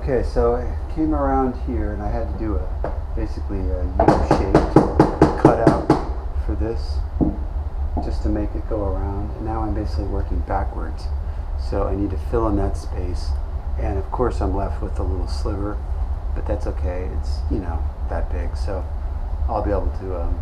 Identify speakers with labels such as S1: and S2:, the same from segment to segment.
S1: Okay, so I came around here and I had to do basically a U-shaped cutout for this, just to make it go around. And now I'm basically working backwards. So I need to fill in that space. And of course I'm left with a little sliver, but that's okay. It's, you know, that big. So I'll be able to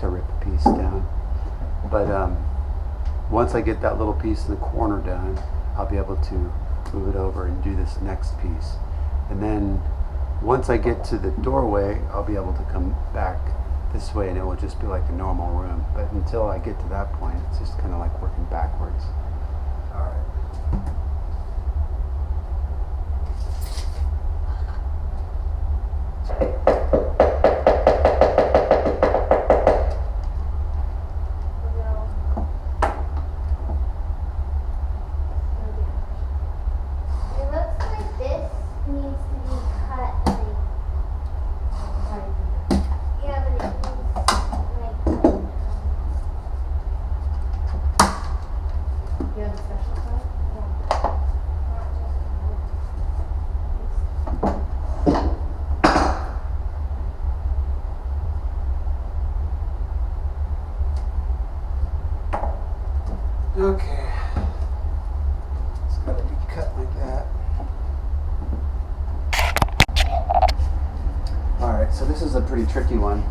S1: rip a piece down. But once I get that little piece in the corner done, I'll be able to move it over and do this next piece. And then once I get to the doorway, I'll be able to come back this way and it will just be like a normal room. But until I get to that point, it's just kind of like working backwards. All right. Okay, it's got to be cut like that. Alright, so this is a pretty tricky one.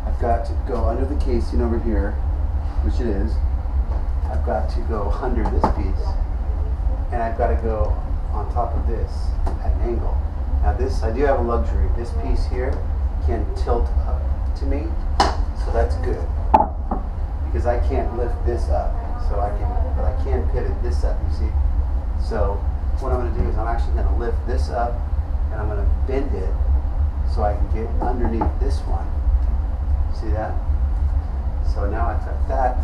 S1: I've got to go under the casing over here, which it is. I've got to go under this piece, and I've got to go on top of this at an angle. Now this, I do have a luxury. This piece here can tilt up to me, so that's good, because I can't lift this up. So but I can pivot this up, you see. So what I'm going to do is I'm actually going to lift this up and I'm going to bend it so I can get underneath this one. See that? So now I've got that.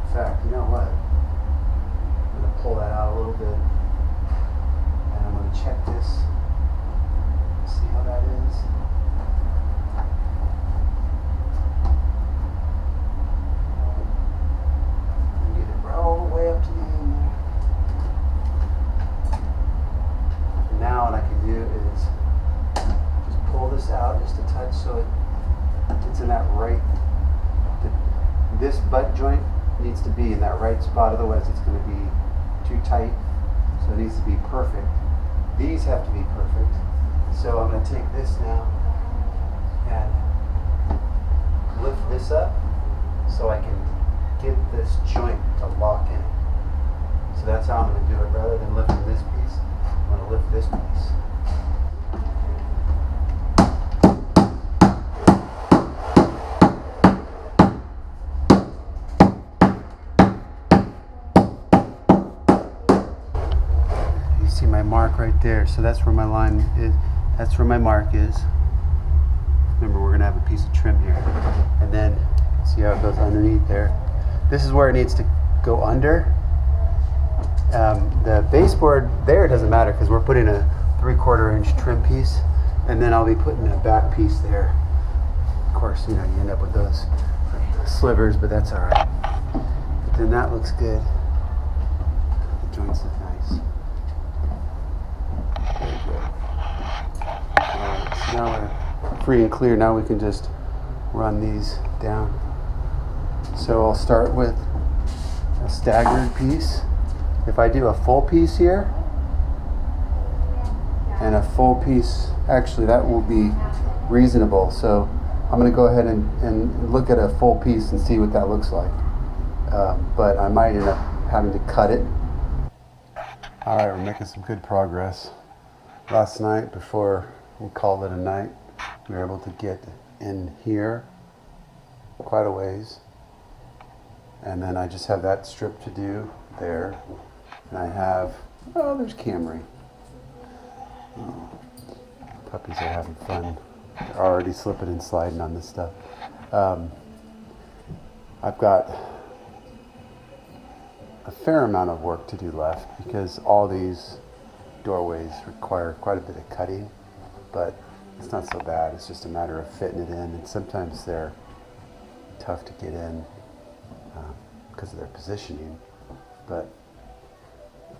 S1: In fact, you know what? I'm going to pull that out a little bit and I'm going to check this. See how that is. All the way up to the end there. And now what I can do is just pull this out just a touch so it's in that right, this butt joint needs to be in that right spot, otherwise it's going to be too tight. So it needs to be perfect. These have to be perfect. So I'm going to take this now and lift this up so I can get this joint to lock in. So that's how I'm going to do it. Rather than lifting this piece, I'm going to lift this piece. You see my mark right there. So that's where my line is. That's where my mark is. Remember, we're going to have a piece of trim here. And then, see how it goes underneath there. This is where it needs to go under. The baseboard there doesn't matter because we're putting a 3/4 inch trim piece, and then I'll be putting a back piece there. Of course, you know, you end up with those slivers, but that's all right. But then that looks good. The joints look nice. Very good. All right, so now we're free and clear. Now we can just run these down. So I'll start with a staggered piece. If I do a full piece here and a full piece, actually that will be reasonable. So I'm going to go ahead and look at a full piece and see what that looks like. But I might end up having to cut it. All right, we're making some good progress. Last night, before we called it a night, we were able to get in here quite a ways. And then I just have that strip to do there. And I have, oh, there's Camry. Oh, puppies are having fun. They're already slipping and sliding on this stuff. I've got a fair amount of work to do left because all these doorways require quite a bit of cutting, but it's not so bad. It's just a matter of fitting it in, and sometimes they're tough to get in because of their positioning. But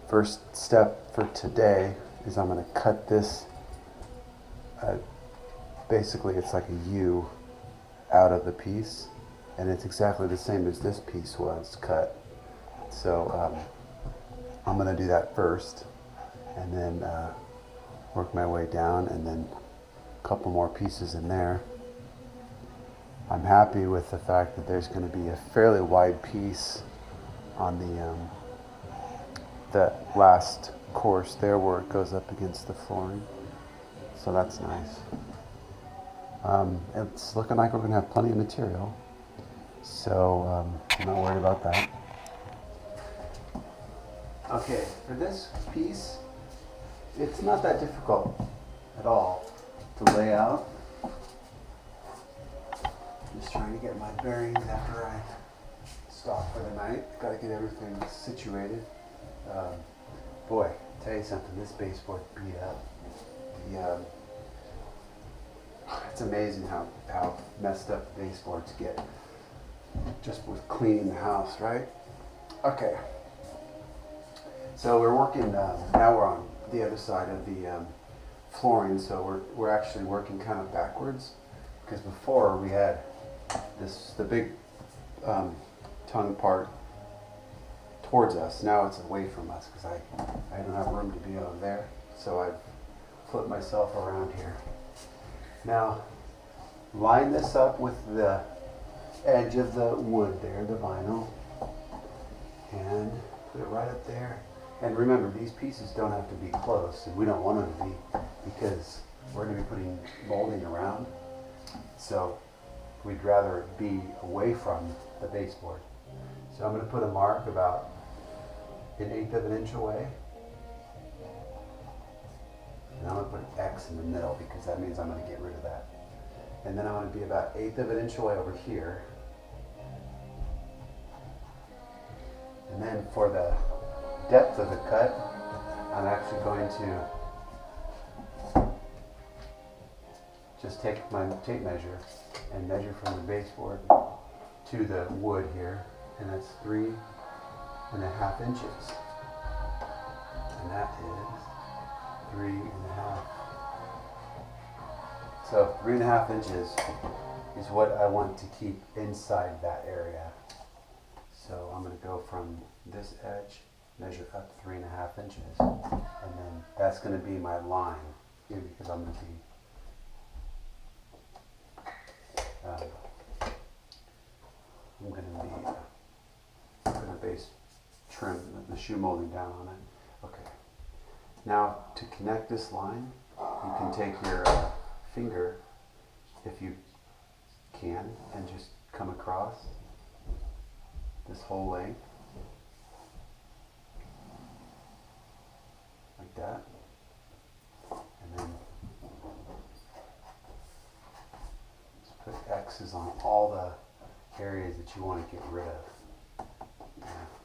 S1: first step for today is I'm going to cut this, basically it's like a U out of the piece, and it's exactly the same as this piece was cut. So I'm going to do that first, and then work my way down, and then a couple more pieces in there. I'm happy with the fact that there's going to be a fairly wide piece on the last course there where it goes up against the flooring. So that's nice. It's looking like we're going to have plenty of material, so I'm not worried about that. Okay, for this piece, it's not that difficult at all to lay out. Just trying to get my bearings after I stop for the night. Got to get everything situated. Boy, tell you something, this baseboard beat up. It's amazing how messed up the baseboards get just with cleaning the house, right? Okay. So we're working, now we're on the other side of the flooring, so we're actually working kind of backwards, because before we had the big tongue part towards us. Now it's away from us because I don't have room to be over there, so I've flipped myself around here. Now line this up with the edge of the wood there, the vinyl, and put it right up there. And remember, these pieces don't have to be close, and we don't want them to be, because we're going to be putting molding around, so we'd rather it be away from the baseboard. So I'm going to put a mark about 1/8 of an inch away, and I'm going to put an X in the middle because that means I'm going to get rid of that. And then I'm going to be about 1/8 of an inch away over here. And then for the depth of the cut, I'm actually going to just take my tape measure and measure from the baseboard to the wood here, and that's 3.5 inches. And that is 3.5. So 3.5 inches is what I want to keep inside that area. So I'm going to go from this edge, measure up 3.5 inches, and then that's going to be my line here, because I'm going to be putting a base trim, the shoe molding down on it. Okay. Now to connect this line, you can take your finger, if you can, and just come across this whole length, like that, and then just put X's on all the areas that you want to get rid of,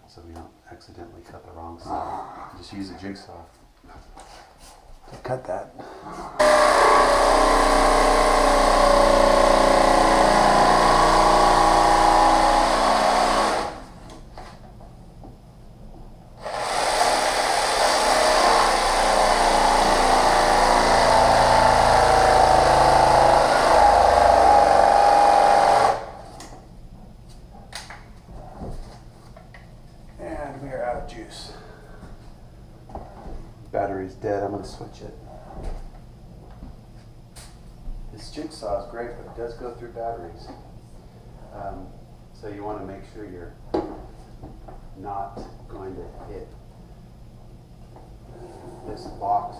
S1: so we don't accidentally cut the wrong side. Just use a jigsaw to cut that. Juice. Battery's dead. I'm going to switch it. This jigsaw is great, but it does go through batteries. So you want to make sure you're not going to hit this box.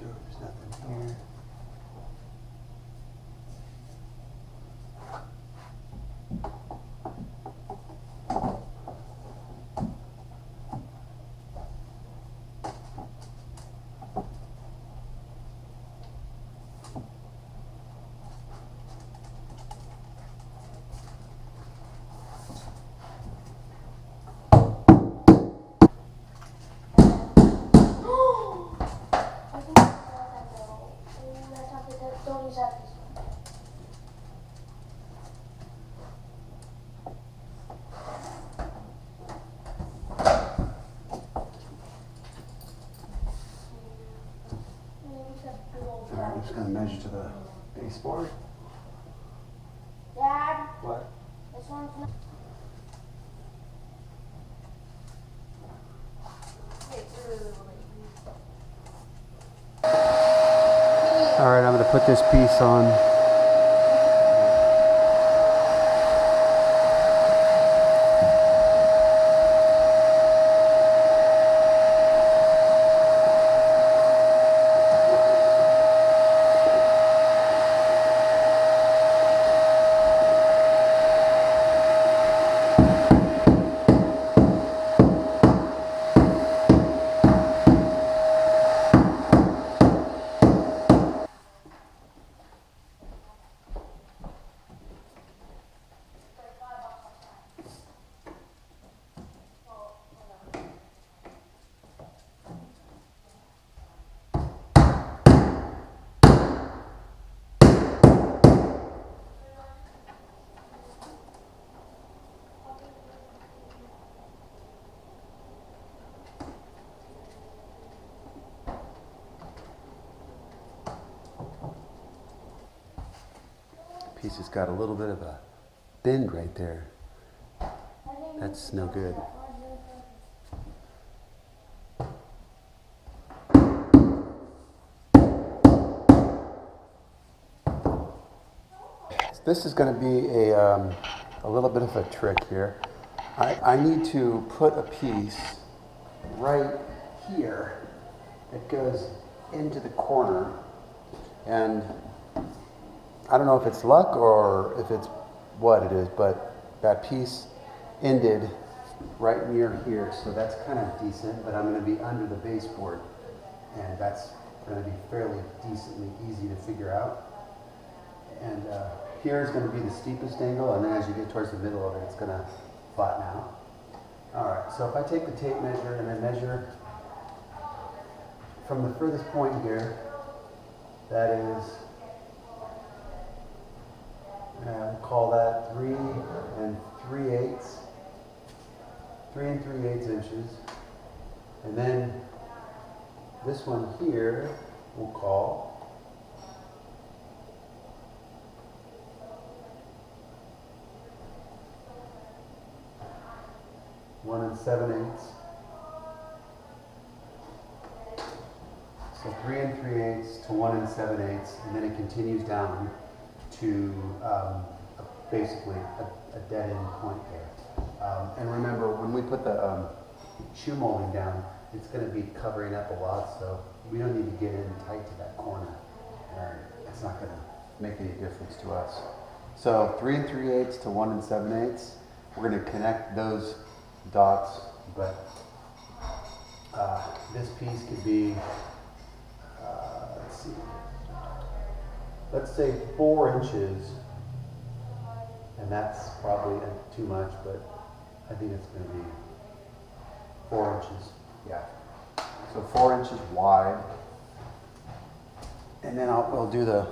S1: sure there's nothing here. Alright, I'm just going to measure to the baseboard.
S2: Dad?
S1: What?
S2: This one's not.
S1: Alright, I'm going to put this piece on. Piece has got a little bit of a bend right there. That's no good. This is going to be a little bit of a trick here. I need to put a piece right here that goes into the corner, and I don't know if it's luck or if it's what it is, but that piece ended right near here, so that's kind of decent, but I'm going to be under the baseboard, and that's going to be fairly decently easy to figure out. And here is going to be the steepest angle, and then as you get towards the middle of it, it's going to flatten out. Alright, so if I take the tape measure and I measure from the furthest point here, that is, we'll call that 3 3/8 inches. And then this one here we'll call 1 7/8. So 3 3/8 to 1 7/8, and then it continues down to basically a dead end point there. And remember, when we put the shoe molding down, it's going to be covering up a lot, so we don't need to get in tight to that corner. It's not going to make any difference to us. So 3 3/8 to 1 7/8, we're going to connect those dots, but this piece could be, let's see, let's say 4 inches, and that's probably too much, but I think it's going to be 4 inches. Yeah. So 4 inches wide, and then we'll do the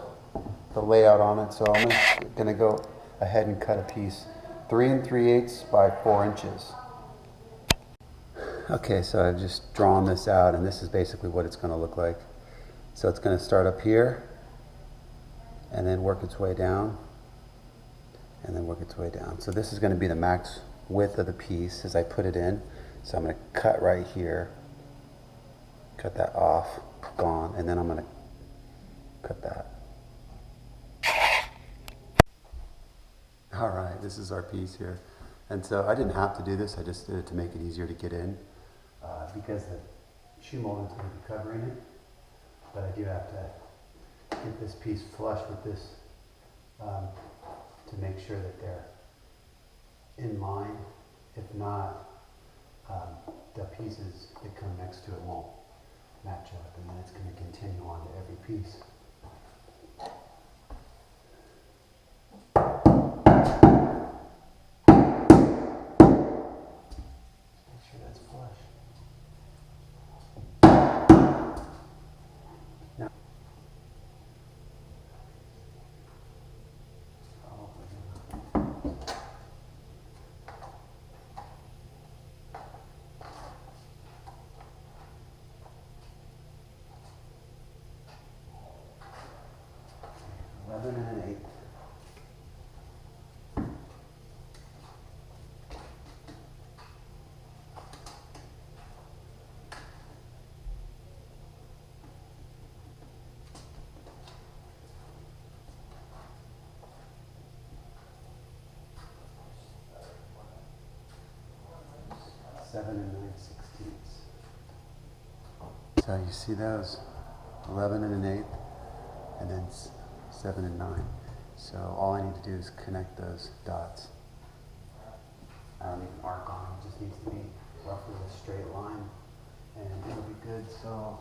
S1: layout on it. So I'm going to go ahead and cut a piece 3 3/8 by 4 inches. Okay, so I've just drawn this out, and this is basically what it's going to look like. So it's going to start up here, and then work its way down, and then work its way down. So this is going to be the max width of the piece as I put it in. So I'm going to cut right here, cut that off, gone, and then I'm going to cut that. All right, this is our piece here. And so I didn't have to do this, I just did it to make it easier to get in, because the shoe molding is going to be covering it. but I do have to get this piece flush with this to make sure that they're in line. If not, the pieces that come next to it won't match up, and then it's going to continue on to every piece. Make sure that's flush. Now, Eleven and an eighth. Seven and 9/16. So you see those, 11 and an eighth, and then 7 and 9. So all I need to do is connect those dots. I don't need an arc on it, it just needs to be roughly a straight line, and it'll be good. So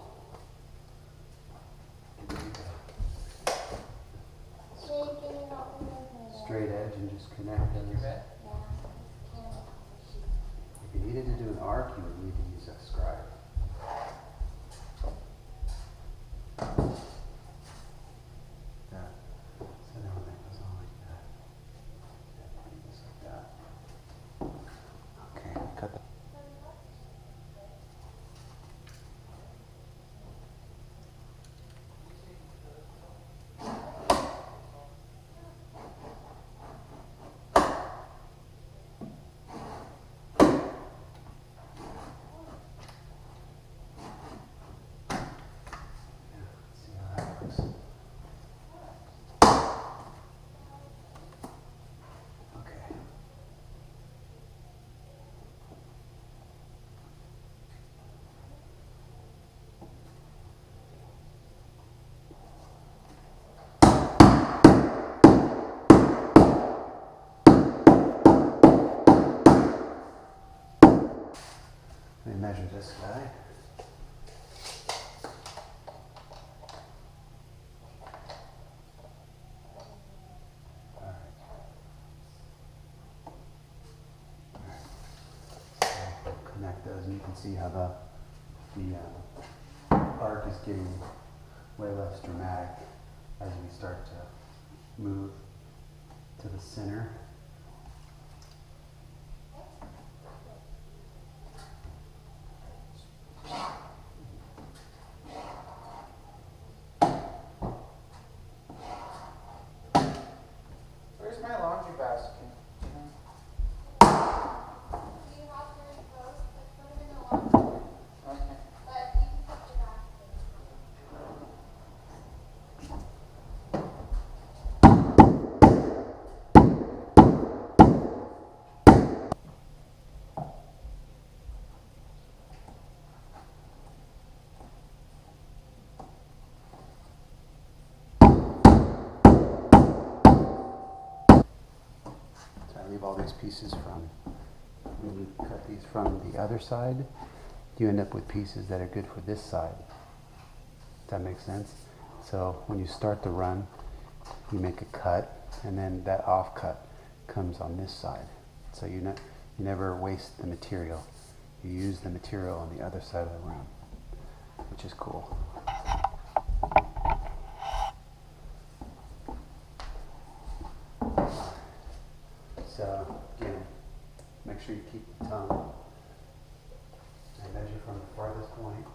S1: straight edge and just connect those. If you needed to do an arc, you would need to use a scribe. That. So now that goes on like that. Just like that. Okay, cut that. Let me measure this guy. So connect those, and you can see how the arc is getting way less dramatic as we start to move to the center.
S2: Where's my laundry basket? Okay.
S1: So I leave all these pieces from, when you cut these from the other side, you end up with pieces that are good for this side. Does that make sense? So when you start the run, you make a cut, and then that off cut comes on this side. So you never waste the material. You use the material on the other side of the room, which is cool. So again, make sure you keep the tongue and measure from the farthest point